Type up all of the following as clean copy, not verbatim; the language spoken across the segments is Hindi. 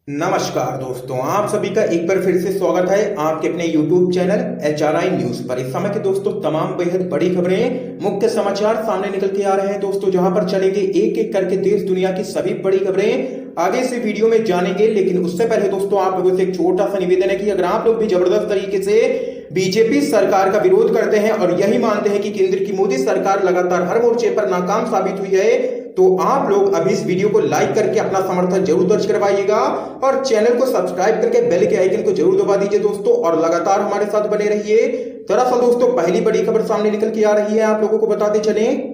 नमस्कार दोस्तों, आप सभी का एक बार फिर से स्वागत है आपके अपने YouTube चैनल HRI न्यूज पर। इस समय के दोस्तों तमाम बेहद बड़ी खबरें, मुख्य समाचार सामने निकल के आ रहे हैं दोस्तों, जहां पर चलेंगे एक एक करके देश दुनिया की सभी बड़ी खबरें आगे से वीडियो में जानेंगे। लेकिन उससे पहले दोस्तों आप लोगों से एक छोटा सा निवेदन है कि अगर आप लोग भी जबरदस्त तरीके से बीजेपी सरकार का विरोध करते हैं और यही मानते हैं कि केंद्र की मोदी सरकार लगातार हर मोर्चे पर नाकाम साबित हुई है, तो आप लोग अभी इस वीडियो को लाइक करके अपना समर्थन जरूर दर्ज करवाइएगा और चैनल को सब्सक्राइब करके बेल के आइकन को जरूर दबा दीजिए दोस्तों, और लगातार हमारे साथ बने रहिए। दरअसल दोस्तों पहली बड़ी खबर सामने निकल के आ रही है, आप लोगों को बताते चलें।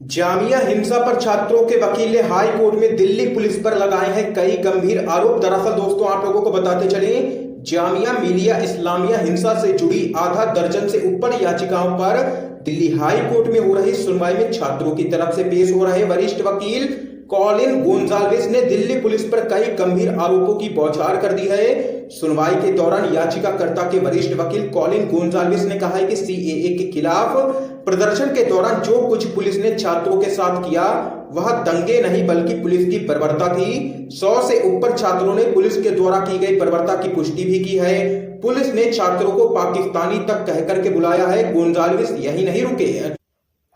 जामिया हिंसा पर छात्रों के वकील ने हाई कोर्ट में दिल्ली पुलिस पर लगाए हैं कई गंभीर आरोप। दरअसल दोस्तों आप लोगों को बताते चलें, जामिया मिलिया इस्लामिया हिंसा से जुड़ी आधा दर्जन से ऊपर याचिकाओं पर दिल्ली हाई कोर्ट में हो रही सुनवाई में छात्रों की तरफ से पेश हो रहे वरिष्ठ वकील कॉलिन गोंजाल्विस ने दिल्ली पुलिस पर कई गंभीर आरोपों की बौछार कर दी है। सुनवाई के दौरान याचिकाकर्ता के वरिष्ठ वकील कॉलिन गोंजाल्विस ने कहा है कि सीएए के खिलाफ प्रदर्शन के दौरान जो कुछ पुलिस ने छात्रों के साथ किया वह दंगे नहीं बल्कि पुलिस की बर्बरता थी। 100 से ऊपर छात्रों ने पुलिस के द्वारा की गई बर्बरता की पुष्टि भी की है। पुलिस ने छात्रों को पाकिस्तानी तक कहकर के बुलाया है। गोंजाल्विस यही नहीं रुके,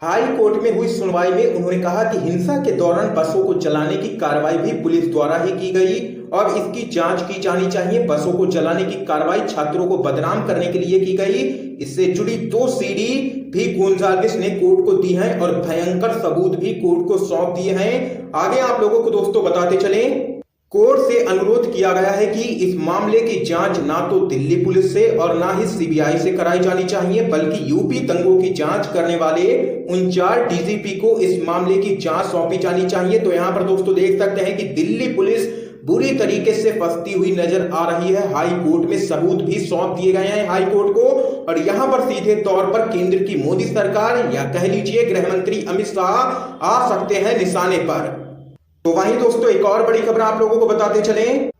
हाई कोर्ट में हुई सुनवाई में उन्होंने कहा कि हिंसा के दौरान बसों को चलाने की कार्रवाई भी पुलिस द्वारा ही की गई और इसकी जांच की जानी चाहिए। बसों को चलाने की कार्रवाई छात्रों को बदनाम करने के लिए की गई। इससे जुड़ी 2 सीडी भी गोंजाल्विस ने कोर्ट को दी है और भयंकर सबूत भी कोर्ट को सौंप दिए हैं। आगे आप लोगों को दोस्तों बताते चलें, कोर्ट से अनुरोध किया गया है कि इस मामले की जांच ना तो दिल्ली पुलिस से और ना ही सीबीआई से कराई जानी चाहिए, बल्कि यूपी दंगों की जांच करने वाले उन 4 डीजीपी को इस मामले की जांच सौंपी जानी चाहिए। तो यहां पर दोस्तों देख सकते हैं कि दिल्ली पुलिस बुरी तरीके से फंसती हुई नजर आ रही है। हाई कोर्ट में सबूत भी सौंप दिए गए हैं हाई कोर्ट को, और यहां पर सीधे तौर पर केंद्र की मोदी सरकार या कह लीजिए गृह मंत्री अमित शाह आ सकते हैं निशाने पर। तो वहीं दोस्तों एक और बड़ी खबर आप लोगों को बताते चलें,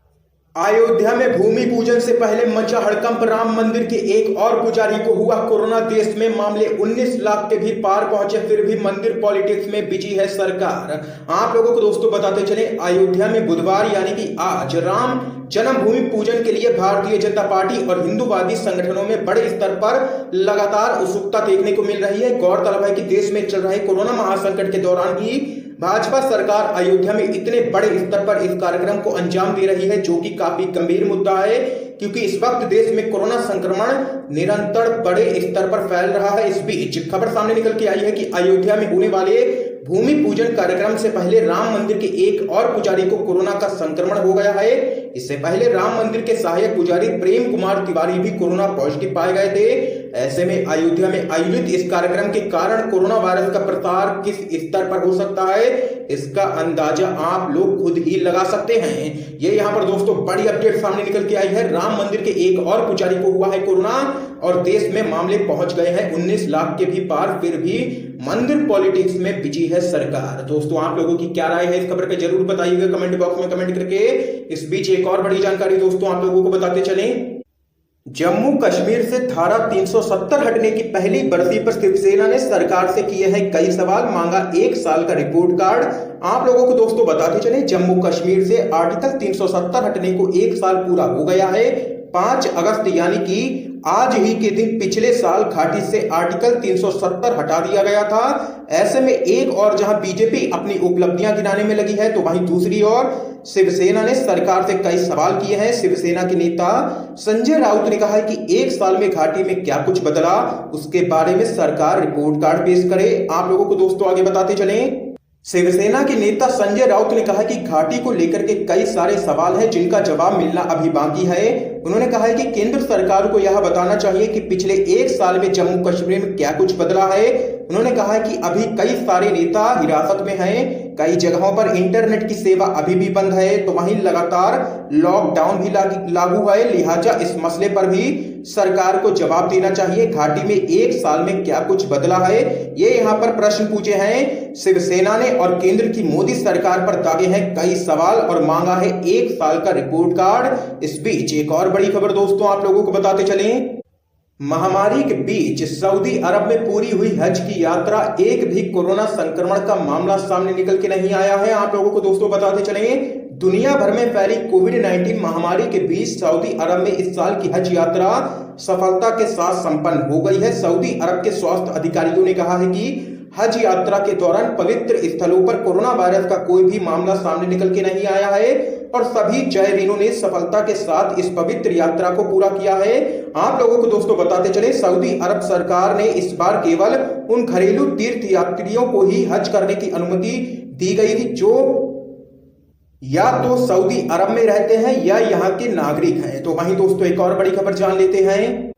अयोध्या में भूमि पूजन से पहले मचा हड़कंप, राम मंदिर के एक और पुजारी को हुआ कोरोना। देश में मामले 19 लाख के भी पार पहुंचे, फिर भी मंदिर पॉलिटिक्स में बिजी है सरकार। आप लोगों को दोस्तों बताते चले, अयोध्या में बुधवार यानी कि आज राम जन्मभूमि पूजन के लिए भारतीय जनता पार्टी और हिंदूवादी संगठनों में बड़े स्तर पर लगातार उत्सुकता देखने को मिल रही है। गौरतलब है कि देश में चल रहे कोरोना महासंकट के दौरान ही भाजपा सरकार अयोध्या में इतने बड़े स्तर पर इस कार्यक्रम को अंजाम दे रही है, जो कि काफी गंभीर मुद्दा है, क्योंकि इस वक्त देश में कोरोना संक्रमण निरंतर बड़े स्तर पर फैल रहा है। इस बीच खबर सामने निकल के आई है कि अयोध्या में होने वाले भूमि पूजन कार्यक्रम से पहले राम मंदिर के एक और पुजारी को कोरोना का संक्रमण हो गया है। इससे पहले राम मंदिर के सहायक पुजारी प्रेम कुमार तिवारी भी कोरोना पॉजिटिव पाए गए थे। ऐसे में अयोध्या में आयोजित इस कार्यक्रम के कारण कोरोना वायरस का प्रसार किस स्तर पर हो सकता है, इसका अंदाजा आप लोग खुद ही लगा सकते हैं। ये यहाँ पर दोस्तों बड़ी अपडेट सामने निकल के आई है। राम मंदिर के एक और पुजारी को हुआ है कोरोना और देश में मामले पहुंच गए हैं 19 लाख के भी पार, फिर भी मंदिर पॉलिटिक्स में बिजी है सरकार। दोस्तों आप लोगों की क्या राय है इस खबर पे जरूर बताइएगा कमेंट बॉक्स में कमेंट करके। इस बीच एक और बड़ी जानकारी दोस्तों आप लोगों को बताते चलें, जम्मू कश्मीर से धारा 370 हटने की पहली बरसी पर शिवसेना ने सरकार से किए हैं कई सवाल, मांगा 1 साल का रिपोर्ट कार्ड। आप लोगों को दोस्तों बताते चले, जम्मू कश्मीर से आर्टिकल 370 हटने को 1 साल पूरा हो गया है। 5 अगस्त यानी कि आज ही के दिन पिछले साल घाटी से आर्टिकल 370 हटा दिया गया था। ऐसे में एक और जहां बीजेपी अपनी उपलब्धियां गिनाने में लगी है, तो वहीं दूसरी ओर शिवसेना ने सरकार से कई सवाल किए हैं। शिवसेना के नेता संजय राउत ने कहा है कि 1 साल में घाटी में क्या कुछ बदला, उसके बारे में सरकार रिपोर्ट कार्ड पेश करे। आप लोगों को दोस्तों आगे बताते चलें, शिवसेना के नेता संजय राउत ने कहा कि घाटी को लेकर के कई सारे सवाल हैं जिनका जवाब मिलना अभी बाकी है। उन्होंने कहा है कि केंद्र सरकार को यह बताना चाहिए कि पिछले 1 साल में जम्मू कश्मीर में क्या कुछ बदला है। उन्होंने कहा है कि अभी कई सारे नेता हिरासत में हैं, कई जगहों पर इंटरनेट की सेवा अभी भी बंद है, तो वहीं लगातार लॉकडाउन भी लागू है। लिहाजा इस मसले पर भी सरकार को जवाब देना चाहिए। घाटी में 1 साल में क्या कुछ बदला है, ये यहाँ पर प्रश्न पूछे हैं शिवसेना ने, और केंद्र की मोदी सरकार पर दागे हैं कई सवाल और मांगा है 1 साल का रिपोर्ट कार्ड। इस बीच एक और बड़ी खबर दोस्तों आप लोगों को बताते चलें, महामारी के बीच सऊदी अरब में पूरी हुई हज की यात्रा, एक भी कोरोना संक्रमण का मामला सामने निकल के नहीं आया है। आप लोगों को दोस्तों बताते चलें, दुनिया भर में फैली कोविड-19 महामारी के बीच सऊदी अरब में इस साल की हज यात्रा सफलता के साथ संपन्न हो गई है। सऊदी अरब के स्वास्थ्य अधिकारियों ने कहा है कि हज यात्रा के दौरान पवित्र स्थलों पर कोरोना वायरस का कोई भी मामला सामने निकल के नहीं आया है और सभी जायरीनों ने सफलता के साथ इस पवित्र यात्रा को पूरा किया है। आप लोगों को दोस्तों बताते चले, सऊदी अरब सरकार ने इस बार केवल उन घरेलू तीर्थ यात्रियों को ही हज करने की अनुमति दी गई थी जो या तो सऊदी अरब में रहते हैं या यहाँ के नागरिक हैं। तो वहीं दोस्तों एक और बड़ी खबर जान लेते हैं।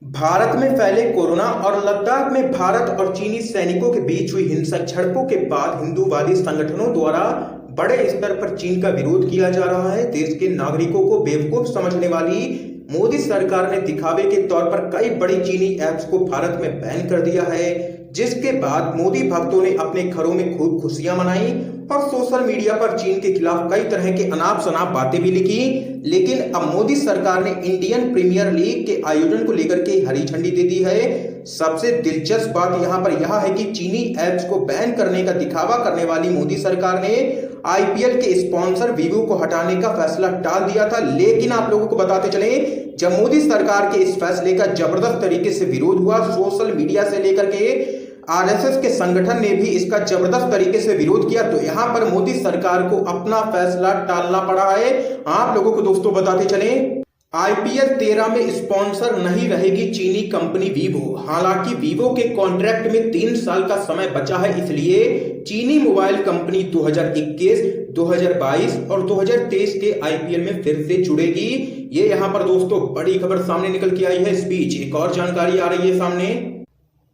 भारत में फैले कोरोना और लद्दाख में भारत और चीनी सैनिकों के बीच हुई हिंसक झड़पों के बाद हिंदूवादी संगठनों द्वारा बड़े स्तर पर चीन का विरोध किया जा रहा है। देश के नागरिकों को बेवकूफ समझने वाली मोदी सरकार ने दिखावे के तौर पर कई बड़ी चीनी ऐप्स को भारत में बैन कर दिया है, जिसके बाद मोदी भक्तों ने अपने घरों में खूब खुशियां मनाई और सोशल मीडिया पर चीन के खिलाफ कई तरह के अनाप शनाप बातें भी लिखी। लेकिन अब मोदी सरकार ने इंडियन प्रीमियर लीग के आयोजन को लेकर के हरी झंडी दे दी है। सबसे दिलचस्प बात यहाँ पर यह है कि चीनी ऐप्स को बैन करने का दिखावा करने वाली मोदी सरकार ने आईपीएल के स्पॉन्सर वीवो को हटाने का फैसला टाल दिया था। लेकिन आप लोगों को बताते चले, जब मोदी सरकार के इस फैसले का जबरदस्त तरीके से विरोध हुआ, सोशल मीडिया से लेकर के आरएसएस के संगठन ने भी इसका जबरदस्त तरीके से विरोध किया, तो यहाँ पर मोदी सरकार को अपना फैसला टालना पड़ा है। आप लोगों को दोस्तों बताते चले, आईपीएल 13 में स्पॉन्सर नहीं रहेगी चीनी कंपनी वीवो। हालांकि वीवो के कॉन्ट्रैक्ट में 3 साल का समय बचा है, इसलिए चीनी मोबाइल कंपनी 2021, 2022 और 2023 के आईपीएल में फिर से जुड़ेगी। ये यहाँ पर दोस्तों बड़ी खबर सामने निकल के आई है। इस बीच एक और जानकारी आ रही है सामने।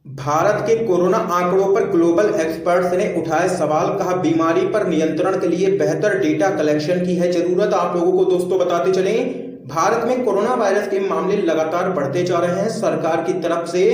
भारत के कोरोना आंकड़ों पर ग्लोबल एक्सपर्ट्स ने उठाए सवाल, कहा बीमारी पर नियंत्रण के लिए बेहतर डेटा कलेक्शन की है जरूरत। आप लोगों को दोस्तों बताते चलें, भारत में कोरोना वायरस के मामले लगातार बढ़ते जा रहे हैं। सरकार की तरफ से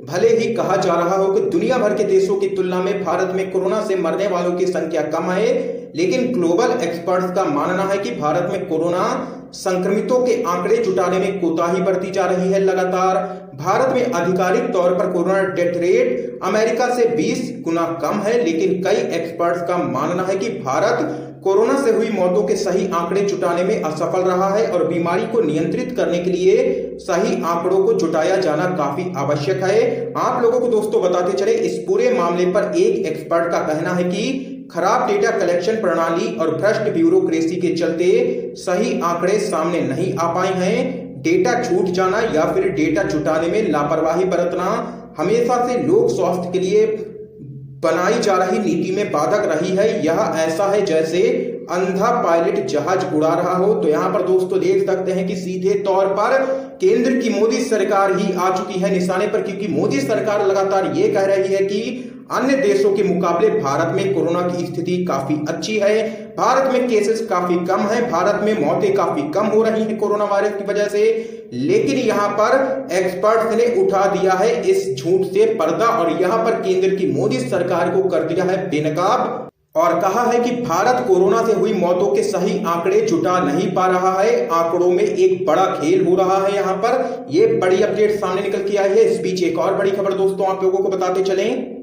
भले ही कहा जा रहा हो कि दुनिया भर के देशों की तुलना में भारत में कोरोना से मरने वालों की संख्या कम है, लेकिन ग्लोबल एक्सपर्ट्स का मानना है कि भारत में कोरोना संक्रमितों के आंकड़े जुटाने में कोताही बरती जा रही है। लगातार भारत में आधिकारिक तौर पर कोरोना डेथ रेट अमेरिका से 20 गुना कम है, लेकिन कई एक्सपर्ट्स का मानना है कि भारत कोरोना से हुई मौतों के सही आंकड़े जुटाने में असफल रहा है और बीमारी को नियंत्रित करने के लिए सही आंकड़ों को जुटाया जाना काफी आवश्यक है। आप लोगों को दोस्तों बताते चले, इस पूरे मामले पर एक एक्सपर्ट का कहना है कि खराब डेटा कलेक्शन प्रणाली और भ्रष्ट ब्यूरोक्रेसी के चलते सही आंकड़े सामने नहीं आ पाए हैं। डेटा छूट जाना या फिर डेटा जुटाने में लापरवाही बरतना हमेशा से लोक स्वास्थ्य के लिए बनाई जा रही नीति में बाधक रही है। यह ऐसा है जैसे अंधा पायलट जहाज उड़ा रहा हो। तो यहाँ पर दोस्तों देख सकते हैं कि सीधे तौर पर केंद्र की मोदी सरकार ही आ चुकी है निशाने पर, क्योंकि मोदी सरकार लगातार ये कह रही है कि अन्य देशों के मुकाबले भारत में कोरोना की स्थिति काफी अच्छी है, भारत में केसेस काफी कम है, भारत में मौतें काफी कम हो रही हैं कोरोना वायरस की वजह से। लेकिन यहाँ पर एक्सपर्ट्स ने उठा दिया है इस झूठ से पर्दा और यहाँ पर केंद्र की मोदी सरकार को कर दिया है बेनकाब और कहा है कि भारत कोरोना से हुई मौतों के सही आंकड़े जुटा नहीं पा रहा है। आंकड़ों में एक बड़ा खेल हो रहा है। यहाँ पर ये बड़ी अपडेट सामने निकल के आई है। इस बीच एक और बड़ी खबर दोस्तों आप लोगों को बताते चलें।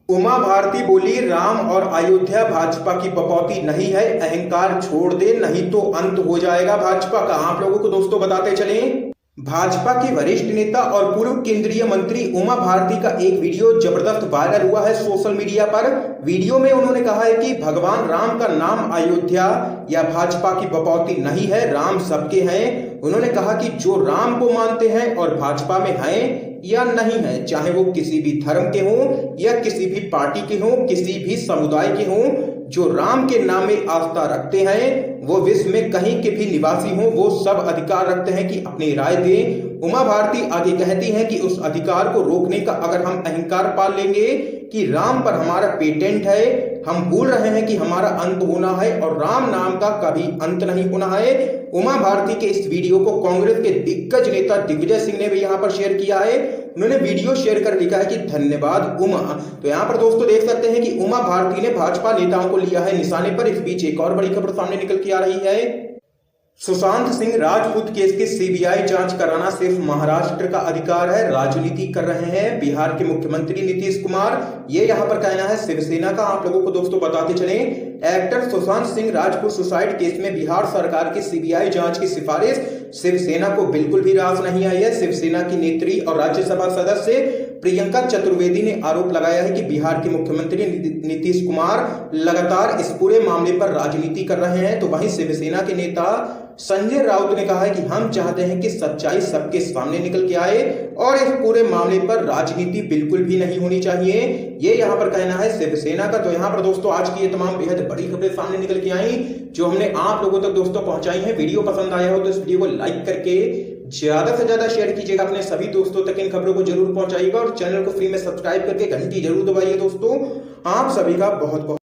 उमा भारती बोली, राम और अयोध्या भाजपा की बपौती नहीं है, अहंकार छोड़ दे नहीं तो अंत हो जाएगा भाजपा का। आप लोगों को दोस्तों बताते चलें, भाजपा की वरिष्ठ नेता और पूर्व केंद्रीय मंत्री उमा भारती का एक वीडियो जबरदस्त वायरल हुआ है सोशल मीडिया पर। वीडियो में उन्होंने कहा है कि भगवान राम का नाम अयोध्या या भाजपा की बपौती नहीं है, राम सबके हैं। उन्होंने कहा कि जो राम को मानते हैं और भाजपा में हैं या नहीं है, चाहे वो किसी भी धर्म के हों या किसी भी पार्टी के हों, किसी भी समुदाय के हों, जो राम के नाम में आस्था रखते हैं वो विश्व में कहीं के भी निवासी हों, वो सब अधिकार रखते हैं कि अपनी राय दें। उमा भारती आगे कहती हैं कि उस अधिकार को रोकने का अगर हम अहंकार पाल लेंगे कि राम पर हमारा पेटेंट है, हम भूल रहे हैं कि हमारा अंत होना है और राम नाम का कभी अंत नहीं होना है। उमा भारती के इस वीडियो को कांग्रेस के दिग्गज नेता दिग्विजय सिंह ने भी यहाँ पर शेयर किया है। उन्होंने वीडियो शेयर कर लिखा है कि धन्यवाद उमा। तो यहाँ पर दोस्तों देख सकते हैं कि उमा भारती ने भाजपा नेताओं को लिया है निशाने पर। इस बीच एक और बड़ी खबर सामने निकल के आ रही है। सुशांत सिंह राजपूत केस की सीबीआई जांच कराना सिर्फ महाराष्ट्र का अधिकार है, राजनीति कर रहे हैं बिहार के मुख्यमंत्री नीतीश कुमार, ये यहां पर कहना है शिवसेना का। आप लोगों को दोस्तों बताते चले, actor Sushant Singh Rajput suicide case में बिहार सरकार की सीबीआई जांच की सिफारिश शिवसेना को बिल्कुल भी रास नहीं आई है। शिवसेना की नेत्री और राज्यसभा सदस्य प्रियंका चतुर्वेदी ने आरोप लगाया है कि बिहार के मुख्यमंत्री नीतीश कुमार लगातार इस पूरे मामले पर राजनीति कर रहे हैं। तो वहीं शिवसेना के नेता संजय राउत ने कहा है कि हम चाहते हैं कि सच्चाई सबके सामने निकल के आए और इस पूरे मामले पर राजनीति बिल्कुल भी नहीं होनी चाहिए, ये यहां पर कहना है शिवसेना का। तो यहां पर दोस्तों आज की ये तमाम बेहद बड़ी खबरें सामने निकल के आई जो हमने आप लोगों तक दोस्तों पहुंचाई हैं। वीडियो पसंद आया हो तो इस वीडियो को लाइक करके ज्यादा से ज्यादा शेयर कीजिएगा, अपने सभी दोस्तों तक इन खबरों को जरूर पहुंचाइएगा और चैनल को फ्री में सब्सक्राइब करके घंटी जरूर दबाइए। दोस्तों आप सभी का बहुत बहुत